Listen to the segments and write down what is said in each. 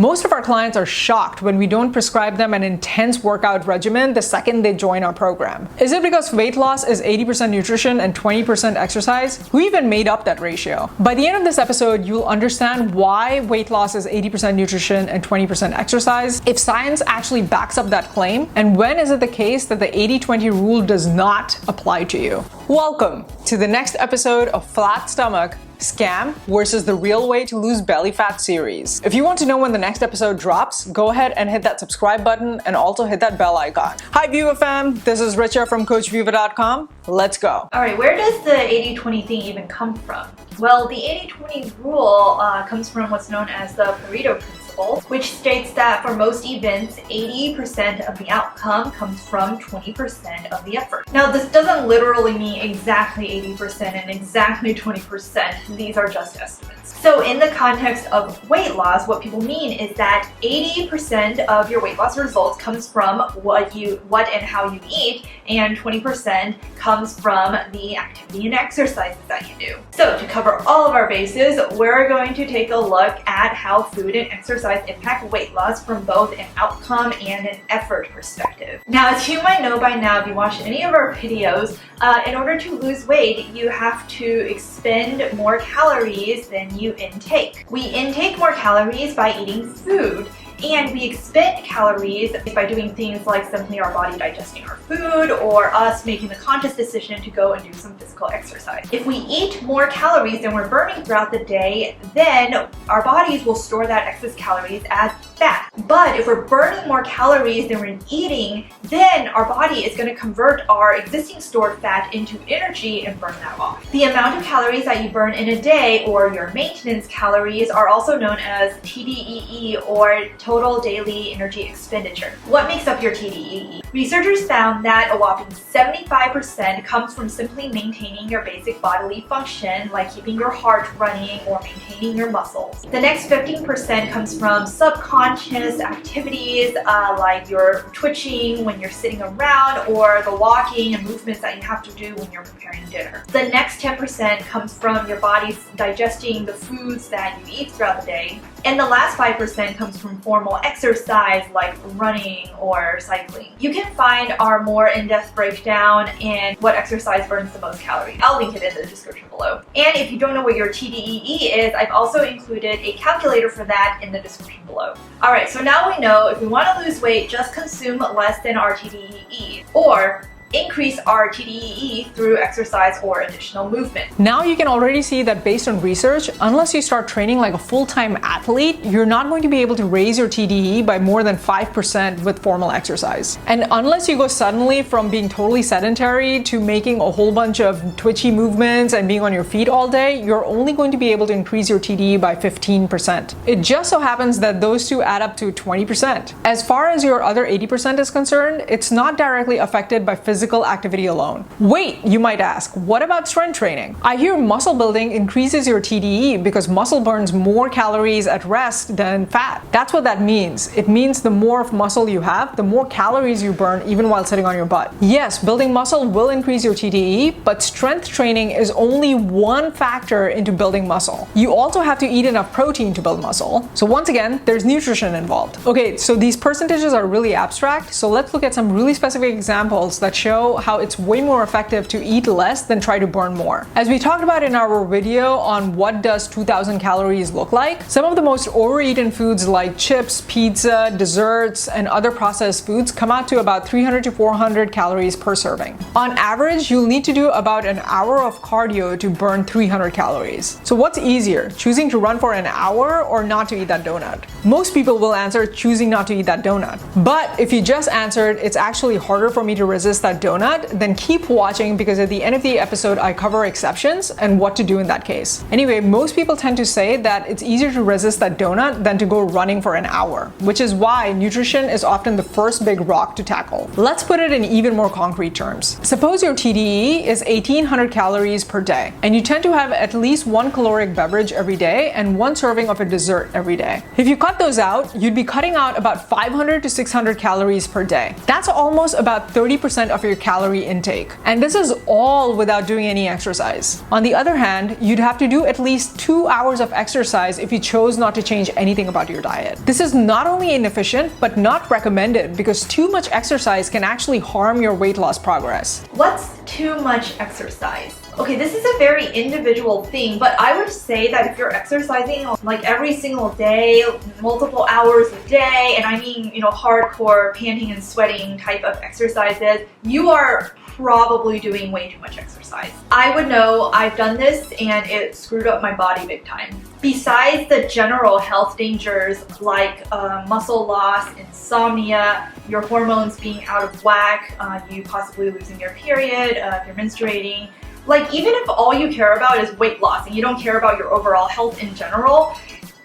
Most of our clients are shocked when we don't prescribe them an intense workout regimen the second they join our program. Is it because weight loss is 80% nutrition and 20% exercise? Who even made up that ratio? By the end of this episode, you'll understand why weight loss is 80% nutrition and 20% exercise, if science actually backs up that claim, and when is it the case that the 80-20 rule does not apply to you. Welcome to the next episode of Flat Stomach Scam versus the Real Way to Lose Belly Fat series. If you want to know when the next episode drops, go ahead and hit that subscribe button and also hit that bell icon. Hi Viva fam, this is Richa from CoachViva.com. Let's go. Alright, where does the 80-20 thing even come from? Well, the 80-20 rule comes from what's known as the Pareto principle, which states that for most events, 80% of the outcome comes from 20% of the effort. Now, this doesn't literally mean exactly 80% and exactly 20%. These are just estimates. So in the context of weight loss, what people mean is that 80% of your weight loss results comes from what and how you eat, and 20% comes from the activity and exercises that you do. So to cover all of our bases, we're going to take a look at how food and exercise impact weight loss from both an outcome and an effort perspective. Now, as you might know by now, if you watched any of our videos, in order to lose weight, you have to expend more calories than you intake. We intake more calories by eating food, and we expend calories by doing things like simply our body digesting our food or us making the conscious decision to go and do some physical exercise. If we eat more calories than we're burning throughout the day, then our bodies will store that excess calories as fat. But if we're burning more calories than we're eating, then our body is going to convert our existing stored fat into energy and burn that off. The amount of calories that you burn in a day, or your maintenance calories, are also known as TDEE, or total daily energy expenditure. What makes up your TDEE? Researchers found that a whopping 75% comes from simply maintaining your basic bodily function, like keeping your heart running or maintaining your muscles. The next 15% comes from subconscious activities, like your twitching when you're sitting around, or the walking and movements that you have to do when you're preparing dinner. The next 10% comes from your body digesting the foods that you eat throughout the day. And the last 5% comes from formal exercise like running or cycling. You can find our more in-depth breakdown and what exercise burns the most calories. I'll link it in the description below. And if you don't know what your TDEE is, I've also included a calculator for that in the description below. Alright, so now we know if we want to lose weight, just consume less than our TDEE, or increase our TDEE through exercise or additional movement. Now you can already see that based on research, unless you start training like a full-time athlete, you're not going to be able to raise your TDEE by more than 5% with formal exercise. And unless you go suddenly from being totally sedentary to making a whole bunch of twitchy movements and being on your feet all day, you're only going to be able to increase your TDEE by 15%. It just so happens that those two add up to 20%. As far as your other 80% is concerned, it's not directly affected by physical activity alone. Wait, you might ask, what about strength training? I hear muscle building increases your TDEE because muscle burns more calories at rest than fat. That's what that means. It means the more of muscle you have, the more calories you burn even while sitting on your butt. Yes, building muscle will increase your TDEE, but strength training is only one factor into building muscle. You also have to eat enough protein to build muscle. So once again, there's nutrition involved. Okay, so these percentages are really abstract, so let's look at some really specific examples that show how it's way more effective to eat less than try to burn more. As we talked about in our video on what does 2,000 calories look like, some of the most overeaten foods like chips, pizza, desserts, and other processed foods come out to about 300 to 400 calories per serving. On average, you'll need to do about an hour of cardio to burn 300 calories. So what's easier, choosing to run for an hour or not to eat that donut? Most people will answer choosing not to eat that donut. But if you just answered, it's actually harder for me to resist that donut, then keep watching, because at the end of the episode I cover exceptions and what to do in that case. Anyway, most people tend to say that it's easier to resist that donut than to go running for an hour, which is why nutrition is often the first big rock to tackle. Let's put it in even more concrete terms. Suppose your TDEE is 1800 calories per day, and you tend to have at least one caloric beverage every day and one serving of a dessert every day. If you cut those out, you'd be cutting out about 500 to 600 calories per day. That's almost about 30% of your your calorie intake. And this is all without doing any exercise. On the other hand, you'd have to do at least 2 hours of exercise if you chose not to change anything about your diet. This is not only inefficient, but not recommended because too much exercise can actually harm your weight loss progress. What's too much exercise? Okay, this is a very individual thing, but I would say that if you're exercising like every single day, multiple hours a day, and I mean, hardcore panting and sweating type of exercises, you are probably doing way too much exercise. I would know, I've done this and it screwed up my body big time. Besides the general health dangers like muscle loss, insomnia, your hormones being out of whack, you possibly losing your period, if you're menstruating, like even if all you care about is weight loss and you don't care about your overall health in general,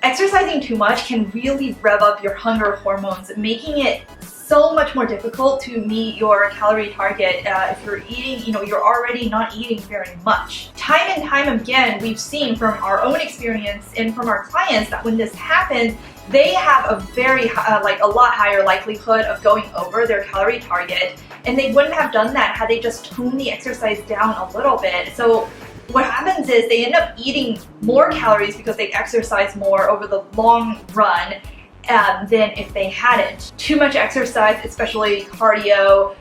exercising too much can really rev up your hunger hormones, making it so much more difficult to meet your calorie target if you're eating, you're already not eating very much. Time and time again, we've seen from our own experience and from our clients that when this happens, they have a very a lot higher likelihood of going over their calorie target, and they wouldn't have done that had they just toned the exercise down a little bit. So what happens is they end up eating more calories because they exercise more over the long run than if they hadn't. Too much exercise, especially cardio,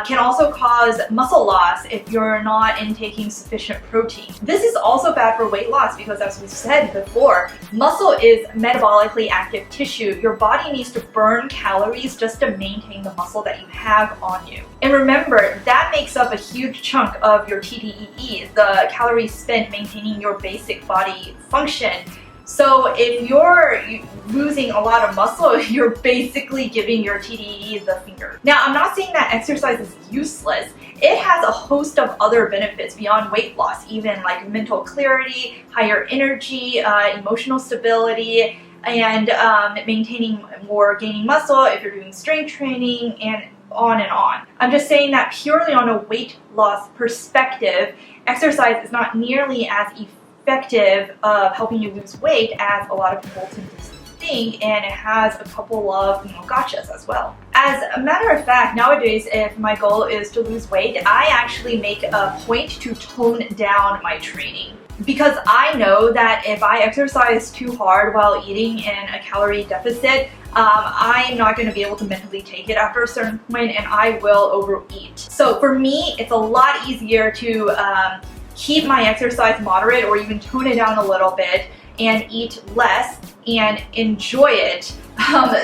can also cause muscle loss if you're not intaking sufficient protein. This is also bad for weight loss because, as we said before, muscle is metabolically active tissue. Your body needs to burn calories just to maintain the muscle that you have on you. And remember, that makes up a huge chunk of your TDEE, the calories spent maintaining your basic body function. So if you're losing a lot of muscle, you're basically giving your TDEE the finger. Now, I'm not saying that exercise is useless. It has a host of other benefits beyond weight loss, even like mental clarity, higher energy, emotional stability, and maintaining or gaining muscle if you're doing strength training, and on and on. I'm just saying that purely on a weight loss perspective, exercise is not nearly as effective of helping you lose weight as a lot of people tend to think, and it has a couple of gotchas as well. As a matter of fact, nowadays if my goal is to lose weight, I actually make a point to tone down my training, because I know that if I exercise too hard while eating in a calorie deficit, I'm not going to be able to mentally take it after a certain point, and I will overeat. So for me, it's a lot easier to keep my exercise moderate or even tone it down a little bit and eat less and enjoy it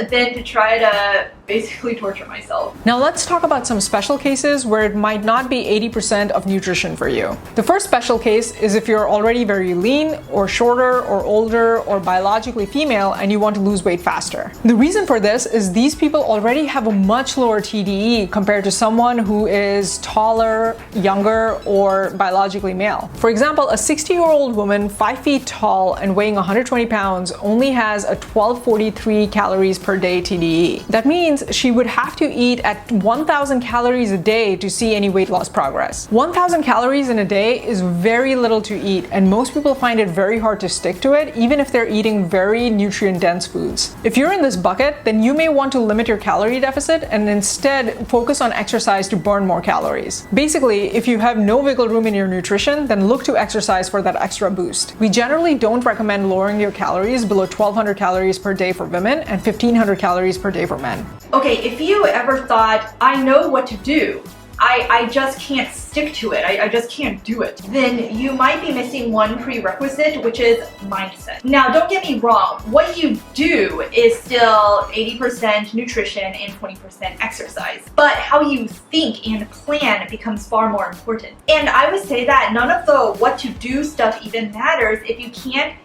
than to try to basically torture myself. Now let's talk about some special cases where it might not be 80% of nutrition for you. The first special case is if you're already very lean or shorter or older or biologically female and you want to lose weight faster. The reason for this is these people already have a much lower TDEE compared to someone who is taller, younger, or biologically male. For example, a 60-year-old woman 5 feet tall and weighing 120 pounds only has a 1243 calories per day TDEE. That means she would have to eat at 1,000 calories a day to see any weight loss progress. 1,000 calories in a day is very little to eat, and most people find it very hard to stick to it, even if they're eating very nutrient-dense foods. If you're in this bucket, then you may want to limit your calorie deficit and instead focus on exercise to burn more calories. Basically, if you have no wiggle room in your nutrition, then look to exercise for that extra boost. We generally don't recommend lowering your calories below 1,200 calories per day for women and 1,500 calories per day for men. Okay, if you ever thought, I know what to do, I just can't stick to it, I just can't do it, then you might be missing one prerequisite, which is mindset. Now, don't get me wrong, what you do is still 80% nutrition and 20% exercise, but how you think and plan becomes far more important. And I would say that none of the what to do stuff even matters if you can't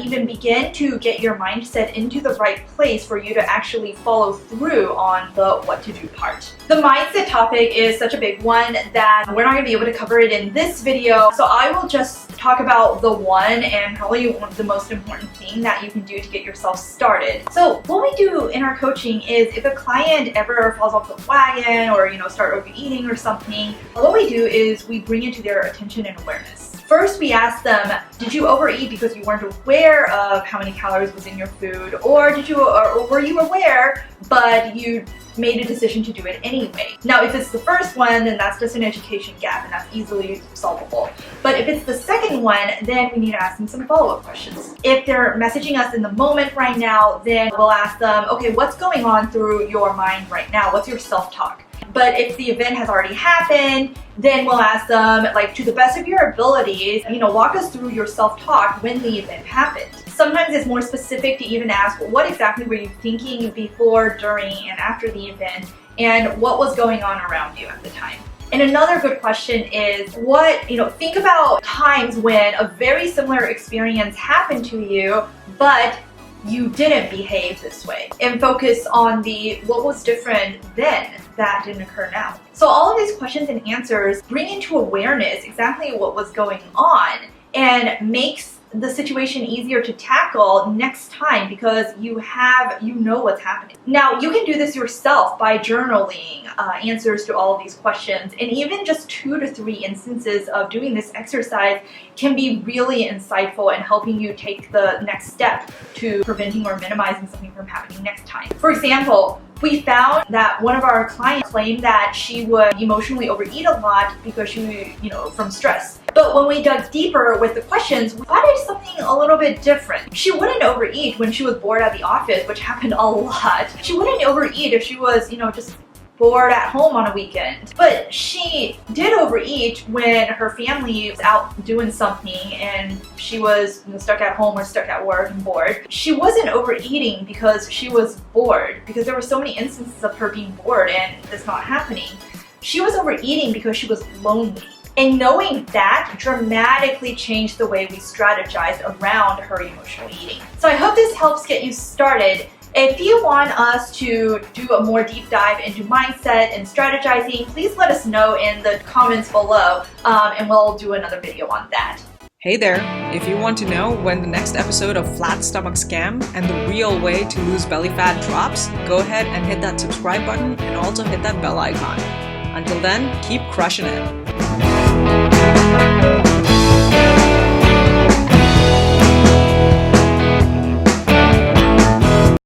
even begin to get your mindset into the right place for you to actually follow through on the what to do part. The mindset topic is such a big one that we're not going to be able to cover it in this video, so I will just talk about the one and probably the most important thing that you can do to get yourself started. So what we do in our coaching is if a client ever falls off the wagon or start overeating or something, what we do is we bring it to their attention and awareness. First, we asked them, did you overeat because you weren't aware of how many calories was in your food, or were you aware but you made a decision to do it anyway? Now, if it's the first one, then that's just an education gap and that's easily solvable. But if it's the second one, then we need to ask them some follow-up questions. If they're messaging us in the moment right now, then we'll ask them, okay, what's going on through your mind right now? What's your self-talk? But if the event has already happened, then we'll ask them, like, to the best of your abilities, walk us through your self-talk when the event happened. Sometimes it's more specific to even ask, what exactly were you thinking before, during, and after the event, and what was going on around you at the time? And another good question is think about times when a very similar experience happened to you, but you didn't behave this way, and focus on what was different then that didn't occur now. So all of these questions and answers bring into awareness exactly what was going on and makes the situation easier to tackle next time because you know what's happening. Now, you can do this yourself by journaling answers to all of these questions, and even just 2 to 3 instances of doing this exercise can be really insightful in helping you take the next step to preventing or minimizing something from happening next time. For example, we found that one of our clients claimed that she would emotionally overeat a lot because she, from stress. But when we dug deeper with the questions, we spotted something a little bit different. She wouldn't overeat when she was bored at the office, which happened a lot. She wouldn't overeat if she was, just bored at home on a weekend. But she did overeat when her family was out doing something and she was stuck at home or stuck at work and bored. She wasn't overeating because she was bored, because there were so many instances of her being bored and this not happening. She was overeating because she was lonely. And knowing that dramatically changed the way we strategized around her emotional eating. So I hope this helps get you started. If you want us to do a more deep dive into mindset and strategizing, please let us know in the comments below, and we'll do another video on that. Hey there! If you want to know when the next episode of Flat Stomach Scam and the real way to lose belly fat drops, go ahead and hit that subscribe button and also hit that bell icon. Until then, keep crushing it!